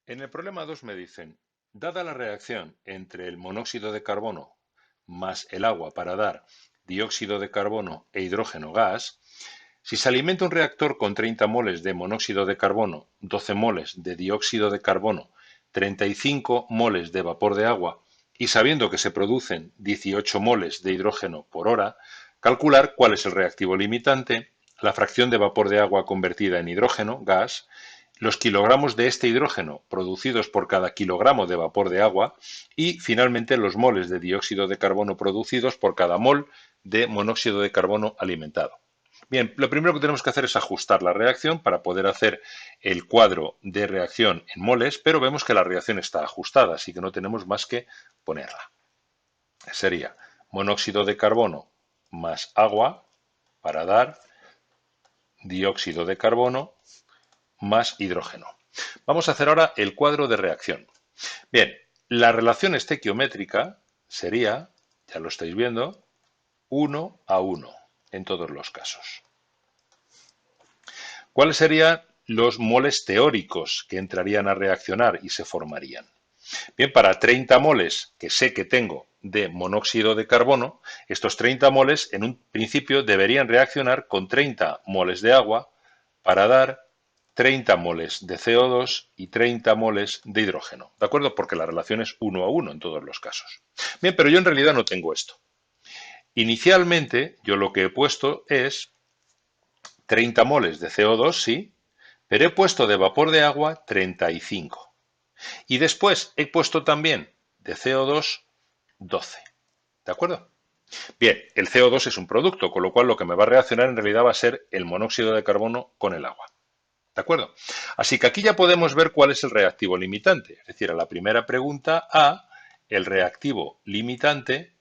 En el problema 2 me dicen, dada la reacción entre el monóxido de carbono más el agua para dar dióxido de carbono e hidrógeno gas, si se alimenta un reactor con 30 moles de monóxido de carbono, 12 moles de dióxido de carbono, 35 moles de vapor de agua y sabiendo que se producen 18 moles de hidrógeno por hora, calcular cuál es el reactivo limitante, la fracción de vapor de agua convertida en hidrógeno, gas, los kilogramos de este hidrógeno producidos por cada kilogramo de vapor de agua y, finalmente, los moles de dióxido de carbono producidos por cada mol de monóxido de carbono alimentado. Bien, lo primero que tenemos que hacer es ajustar la reacción para poder hacer el cuadro de reacción en moles, pero vemos que la reacción está ajustada, así que no tenemos más que ponerla. Sería monóxido de carbono más agua para dar dióxido de carbono más hidrógeno. Vamos a hacer ahora el cuadro de reacción. Bien, la relación estequiométrica sería, ya lo estáis viendo, 1 a 1 en todos los casos. ¿Cuáles serían los moles teóricos que entrarían a reaccionar y se formarían? Bien, para 30 moles que sé que tengo de monóxido de carbono, estos 30 moles en un principio deberían reaccionar con 30 moles de agua para dar 30 moles de CO2 y 30 moles de hidrógeno. ¿De acuerdo? Porque la relación es 1 a 1 en todos los casos. Bien, pero yo en realidad no tengo esto. Inicialmente yo lo que he puesto es 30 moles de CO2, sí, pero he puesto de vapor de agua 35. Y después he puesto también de CO2 12. ¿De acuerdo? Bien, el CO2 es un producto, con lo cual lo que me va a reaccionar en realidad va a ser el monóxido de carbono con el agua. ¿De acuerdo? Así que aquí ya podemos ver cuál es el reactivo limitante. Es decir, a la primera pregunta A, el reactivo limitante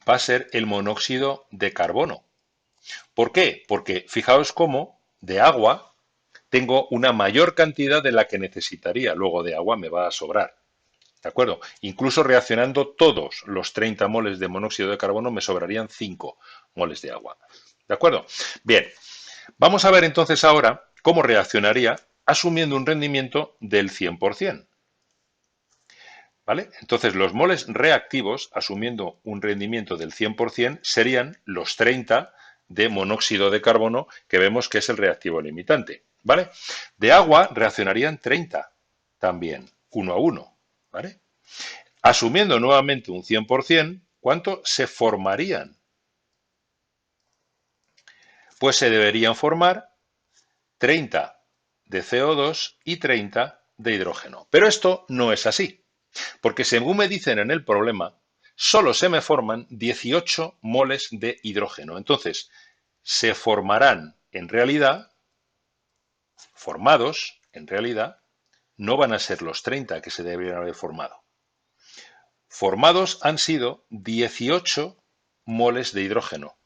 va a ser el monóxido de carbono. ¿Por qué? Porque fijaos cómo de agua tengo una mayor cantidad de la que necesitaría. Luego de agua me va a sobrar. ¿De acuerdo? Incluso reaccionando todos los 30 moles de monóxido de carbono me sobrarían 5 moles de agua. ¿De acuerdo? Bien, vamos a ver entonces ahora cómo reaccionaría asumiendo un rendimiento del 100%. ¿Vale? Entonces los moles reactivos, asumiendo un rendimiento del 100%, serían los 30 de monóxido de carbono que vemos que es el reactivo limitante. ¿Vale? De agua reaccionarían 30 también, 1 a 1. ¿Vale? Asumiendo nuevamente un 100%, ¿cuánto se formarían? Pues se deberían formar 30 de CO2 y 30 de hidrógeno. Pero esto no es así, porque según me dicen en el problema, solo se me forman 18 moles de hidrógeno. Entonces, se formarán en realidad, formados en realidad, no van a ser los 30 que se deberían haber formado. Formados han sido 18 moles de hidrógeno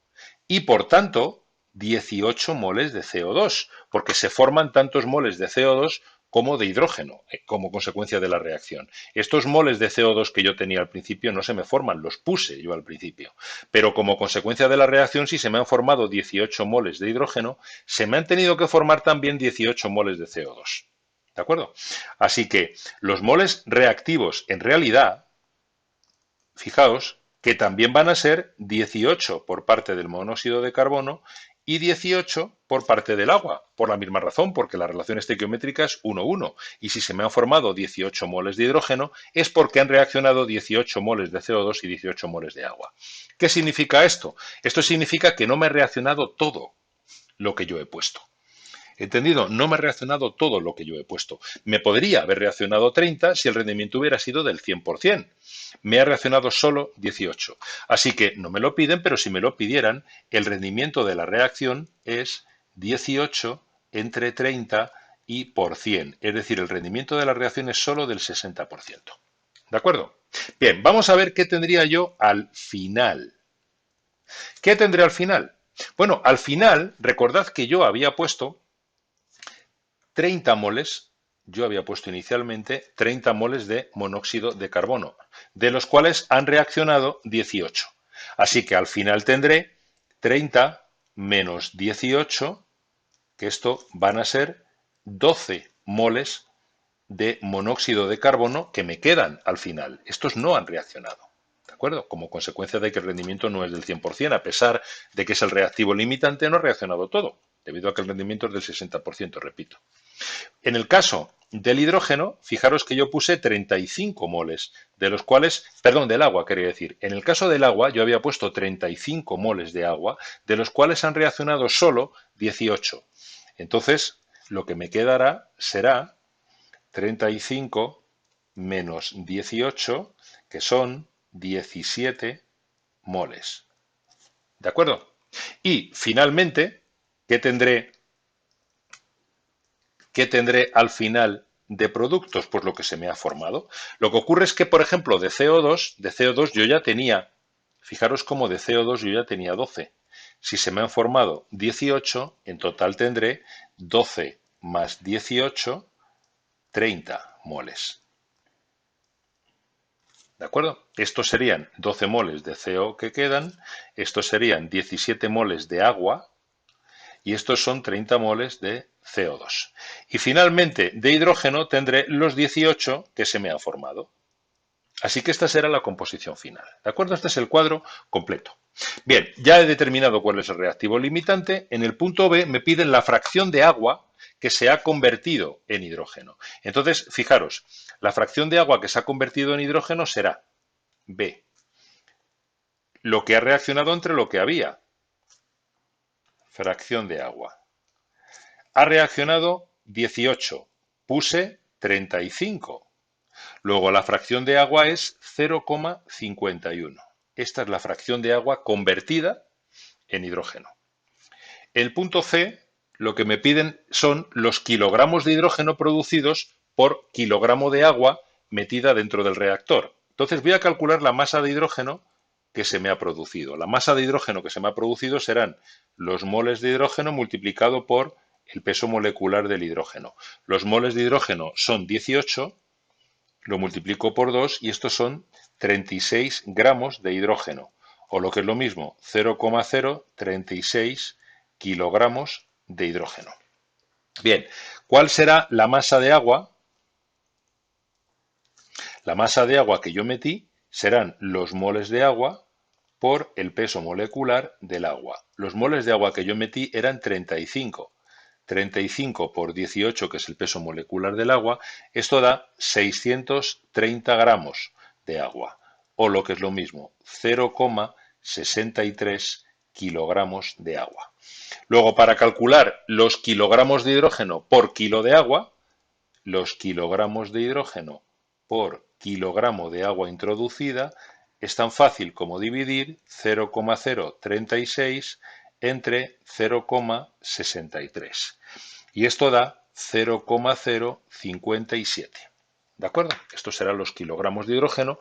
y por tanto 18 moles de CO2, porque se forman tantos moles de CO2 como de hidrógeno, como consecuencia de la reacción. Estos moles de CO2 que yo tenía al principio no se me forman, los puse yo al principio, pero como consecuencia de la reacción, si se me han formado 18 moles de hidrógeno, se me han tenido que formar también 18 moles de CO2. ¿De acuerdo? Así que los moles reactivos en realidad, fijaos, que también van a ser 18 por parte del monóxido de carbono y 18 por parte del agua, por la misma razón, porque la relación estequiométrica es 1-1. Y si se me han formado 18 moles de hidrógeno, es porque han reaccionado 18 moles de CO2 y 18 moles de agua. ¿Qué significa esto? Esto significa que no me ha reaccionado todo lo que yo he puesto. ¿Entendido? No me ha reaccionado todo lo que yo he puesto. Me podría haber reaccionado 30 si el rendimiento hubiera sido del 100%. Me ha reaccionado solo 18. Así que no me lo piden, pero si me lo pidieran, el rendimiento de la reacción es 18 entre 30 y por 100. Es decir, el rendimiento de la reacción es solo del 60%. ¿De acuerdo? Bien, vamos a ver qué tendría yo al final. ¿Qué tendré al final? Bueno, al final, recordad que yo había puesto 30 moles, yo había puesto inicialmente 30 moles de monóxido de carbono, de los cuales han reaccionado 18. Así que al final tendré 30 menos 18, que esto van a ser 12 moles de monóxido de carbono que me quedan al final. Estos no han reaccionado. ¿De acuerdo? Como consecuencia de que el rendimiento no es del 100%, a pesar de que es el reactivo limitante, no ha reaccionado todo, debido a que el rendimiento es del 60%, repito. En el caso del hidrógeno, fijaros que yo puse 35 moles, de los cuales, perdón, del agua quería decir. En el caso del agua, yo había puesto 35 moles de agua, de los cuales han reaccionado solo 18. Entonces, lo que me quedará será 35 menos 18, que son 17 moles. ¿De acuerdo? Y finalmente, ¿qué tendré al final de productos? Pues lo que se me ha formado. Lo que ocurre es que, por ejemplo, de CO2 yo ya tenía, fijaros como de CO2 yo ya tenía 12. Si se me han formado 18, en total tendré 12 más 18, 30 moles. ¿De acuerdo? Estos serían 12 moles de CO que quedan, estos serían 17 moles de agua y estos son 30 moles de CO2. Y finalmente, de hidrógeno tendré los 18 que se me han formado. Así que esta será la composición final. ¿De acuerdo? Este es el cuadro completo. Bien, ya he determinado cuál es el reactivo limitante. En el punto B me piden la fracción de agua que se ha convertido en hidrógeno. Entonces, fijaros, la fracción de agua que se ha convertido en hidrógeno será B, lo que ha reaccionado entre lo que había, fracción de agua. Ha reaccionado 18, puse 35. Luego la fracción de agua es 0,51. Esta es la fracción de agua convertida en hidrógeno. El punto C, lo que me piden son los kilogramos de hidrógeno producidos por kilogramo de agua metida dentro del reactor. Entonces voy a calcular la masa de hidrógeno que se me ha producido. La masa de hidrógeno que se me ha producido serán los moles de hidrógeno multiplicado por el peso molecular del hidrógeno. Los moles de hidrógeno son 18, lo multiplico por 2 y estos son 36 gramos de hidrógeno, o lo que es lo mismo, 0,036 kilogramos de hidrógeno. Bien, ¿cuál será la masa de agua? La masa de agua que yo metí serán los moles de agua por el peso molecular del agua. Los moles de agua que yo metí eran 35. 35 por 18, que es el peso molecular del agua, esto da 630 gramos de agua, o lo que es lo mismo, 0,63 kilogramos de agua. Luego, para calcular los kilogramos de hidrógeno por kilo de agua, los kilogramos de hidrógeno por kilogramo de agua introducida es tan fácil como dividir 0,036 entre 0,63. Y esto da 0,057. ¿De acuerdo? Estos serán los kilogramos de hidrógeno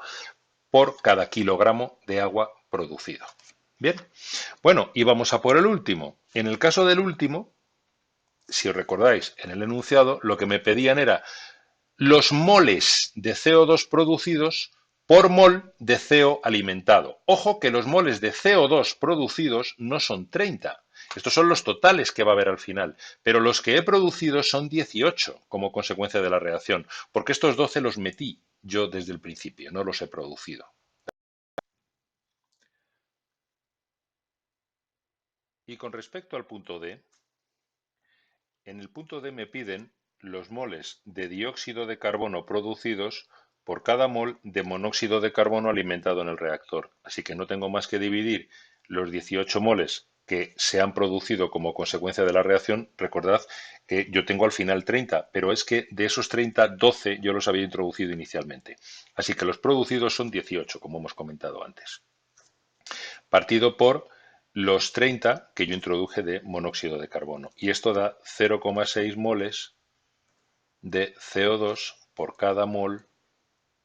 por cada kilogramo de agua producido. Bien. Bueno, y vamos a por el último. En el caso del último, si os recordáis, en el enunciado, lo que me pedían era los moles de CO2 producidos por mol de CO alimentado. Ojo que los moles de CO2 producidos no son 30. Estos son los totales que va a haber al final, pero los que he producido son 18 como consecuencia de la reacción, porque estos 12 los metí yo desde el principio, no los he producido. Y con respecto al punto D, en el punto D me piden los moles de dióxido de carbono producidos por cada mol de monóxido de carbono alimentado en el reactor. Así que no tengo más que dividir los 18 moles que se han producido como consecuencia de la reacción. Recordad que yo tengo al final 30, pero es que de esos 30, 12 yo los había introducido inicialmente. Así que los producidos son 18, como hemos comentado antes. Partido por los 30 que yo introduje de monóxido de carbono. Y esto da 0,6 moles de CO2 por cada mol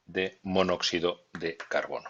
de monóxido de carbono.